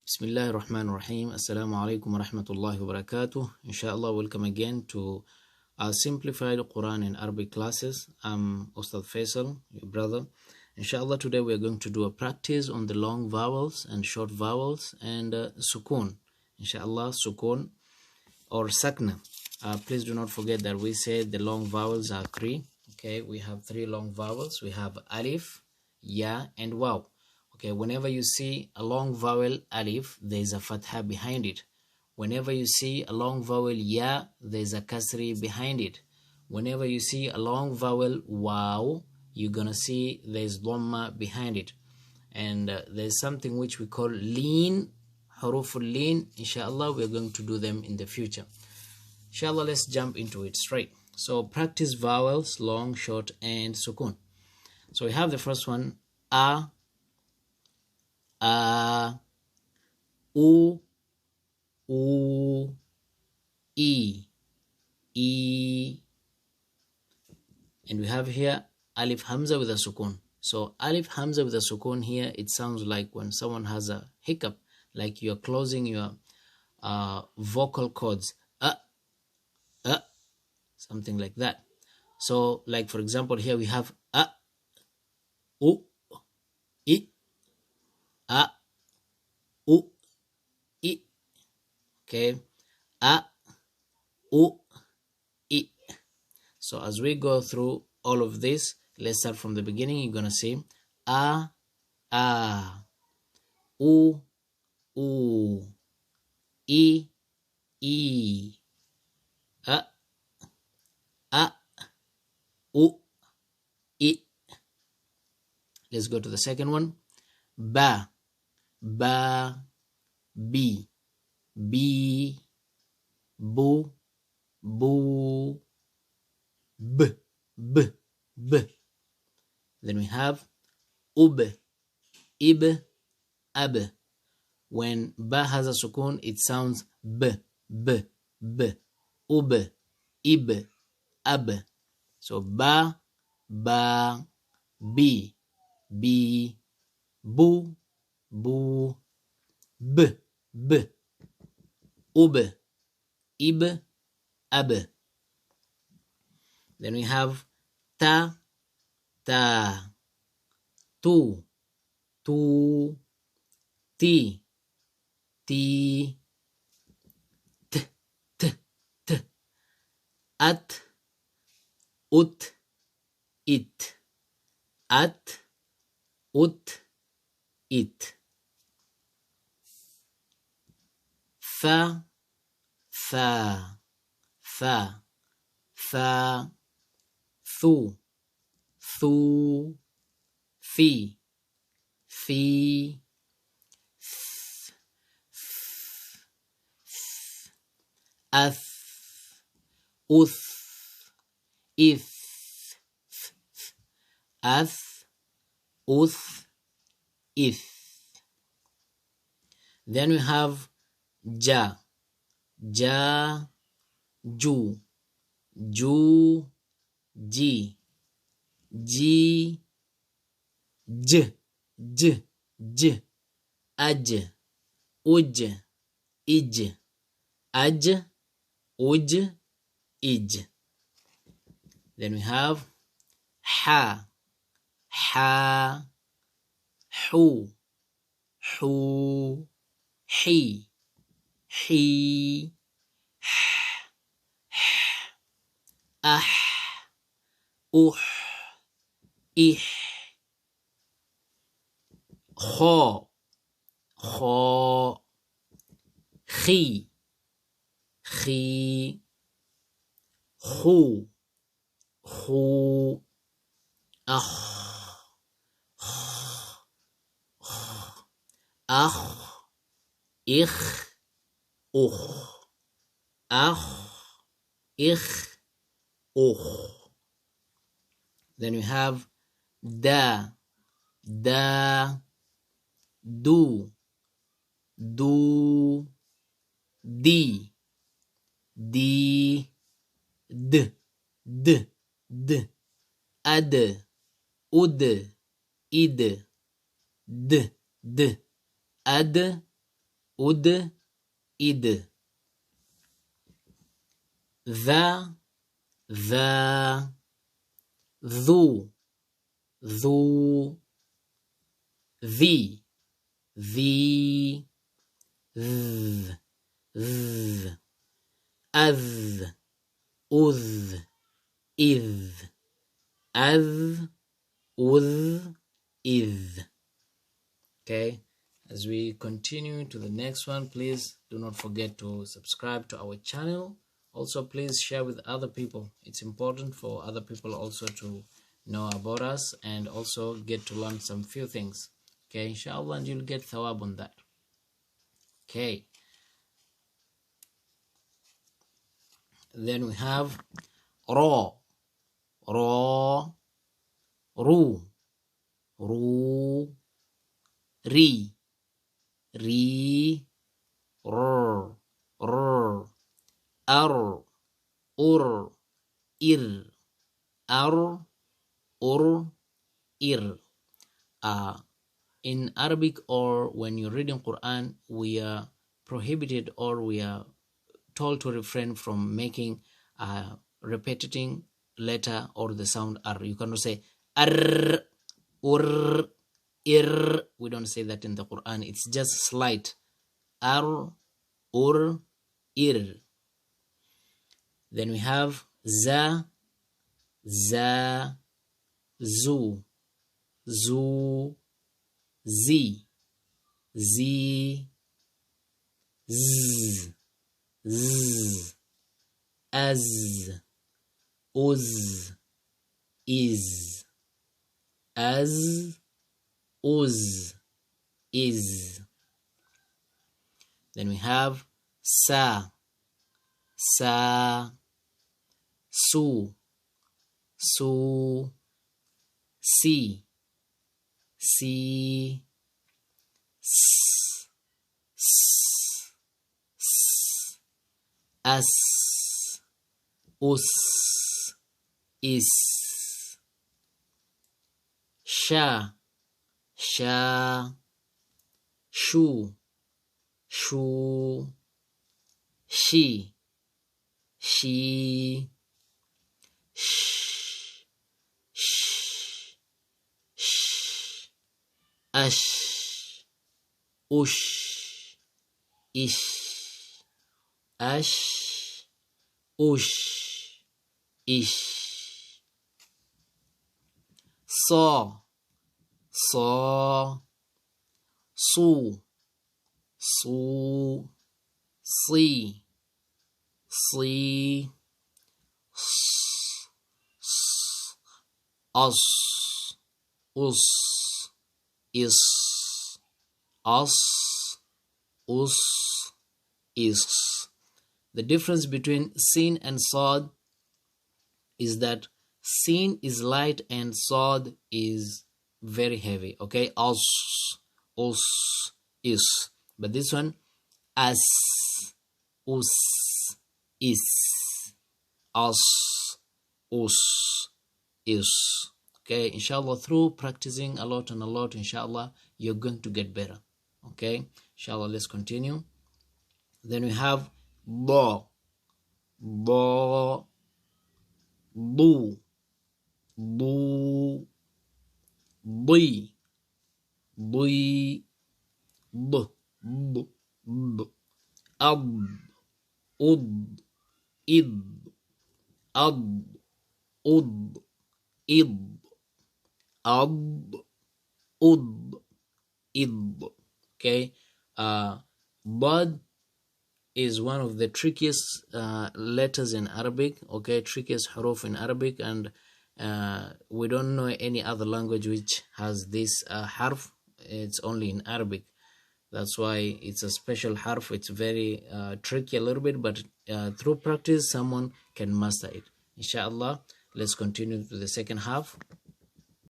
Bismillah ar-Rahman ar-Rahim. Assalamu alaikum wa rahmatullahi wa barakatuh. Inshallah, welcome again to our simplified Quran and Arabic classes. I'm Ustad Faisal, your brother. Inshallah, today we are going to do a practice on the long vowels and short vowels and SUKUUN. Inshallah, SUKUUN or SAKNA. Please do not forget that we said the long vowels are three. Okay, we have three long vowels. We have alif, ya, and waw. Okay, whenever you see a long vowel alif, there is a فتحة behind it. Whenever you see a long vowel ya, there is a kasri behind it. Whenever you see a long vowel waw, you're gonna see there is dhamma behind it. And there's something which we call lean, huruf lean. Inshallah, we're going to do them in the future. Inshallah, let's jump into it straight. So practice vowels, long, short, and sukun. So we have the first one, a, u, e, and we have here alif hamza with a sukun. So alif hamza with a sukun here, it sounds like when someone has a hiccup, like you're closing your vocal cords, something like that. So like for example here we have a, u, I, a, u, I. Okay, a, u, I. So as we go through all of this, let's start from the beginning. You're gonna see a, u, I, a, u, I. Let's go to the second one. Ba, bi, bu, b. Then we have ub, ib, ab. When ba has a sukun, it sounds b. Ub, ib, ab. So ba, bi, bu, b. Ub, ib, ab. Then we have ta, tu, ti, t, at, ut, it, at, ut, it. Fa, thu, fi, ath, uth, if, ath, uth, if. Then we have ja, ju, ji, j, aj, uj, ij, aj, uj, ij. Then we have ha, hu, hi, ah, ih, kho, khi, khu, ich, Then we have da, du, di, d, ad, ud, id, ad, ud, id. Dha, dhu, dhu, thi, th, adh, udh, idh, adh, udh, idh. Okay, as we continue to the next one, please do not forget to subscribe to our channel. Also, please share with other people. It's important for other people also to know about us and also get to learn some few things. Okay, inshallah, and you'll get thawab on that. Okay, then we have ra, ru, ri, r, ar, ur, ir, ir. In Arabic, or when you're reading Quran, we are prohibited, or we are told to refrain from making a repetitive letter or the sound r. You cannot say ar, ur, ir. We don't say that in the Quran. It's just slight. Ar, ur, ir. Then we have za, zu, zi, z, az, uz, is, is. Then we have sa, su, si, as, us, is. Sha, shu, she, ash, ush, ish, ash, ush, ish. Saw, su, si, us, is, is. The difference between sin and sod is that sin is light and sod is very heavy. Okay, us, is. But this one, as, is, is. Okay, inshallah, through practicing a lot and a lot, inshallah, you're going to get better. Okay, inshallah, let's continue. Then we have bo, bu, bi, ab, ud, id, id. Okay, bud is one of the trickiest letters in Arabic. Okay, trickiest huruf in Arabic, and we don't know any other language which has this harf. It's only in Arabic. That's why it's a special harf. It's very tricky a little bit, but through practice, someone can master it. Inshallah, let's continue to the second half.